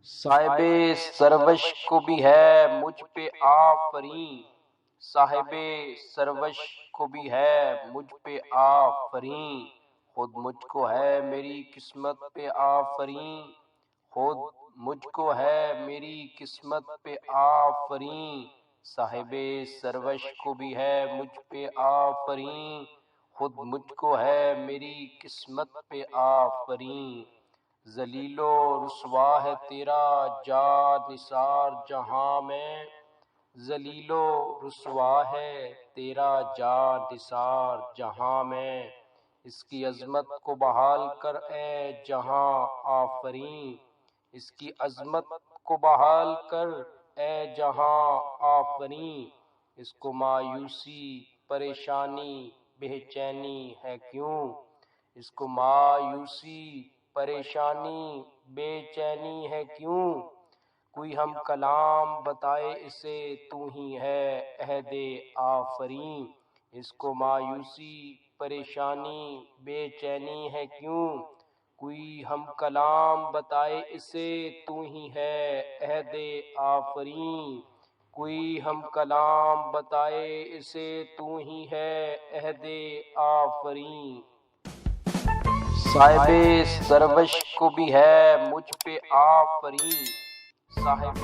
صاحب سروش کو بھی ہے مجھ پہ آفرین، صاحب سروش کو بھی ہے مجھ پہ آفرین، خود مجھ کو ہے میری قسمت پہ آفرین، خود مجھ کو ہے میری قسمت پہ آفرین، صاحب سروش کو بھی ہے مجھ پہ آفرین، خود مجھ کو ہے میری قسمت پہ آفرین، ذلیل و رسوا ہے تیرا جا نثار جہاں میں، ذلیل و رسوا ہے تیرا جا نثار جہاں میں، اس کی عظمت کو بحال کر اے جہاں آفرین، اس کی عظمت کو بحال کر اے جہاں آفرین، اس کو مایوسی پریشانی بے چینی ہے کیوں، اس کو مایوسی پریشانی بے چینی ہے کیوں، کوئی ہم کلام بتائے اسے تو ہی ہے عہد آفرین، اس کو مایوسی پریشانی بے چینی ہے کیوں، کوئی ہم کلام بتائے اسے تو ہی ہے عہد آفرین، کوئی ہم کلام بتائے اسے تو ہی ہے عہد آفرین، صاحب سروش کو بھی ہے مجھ پہ آفرین، صاحب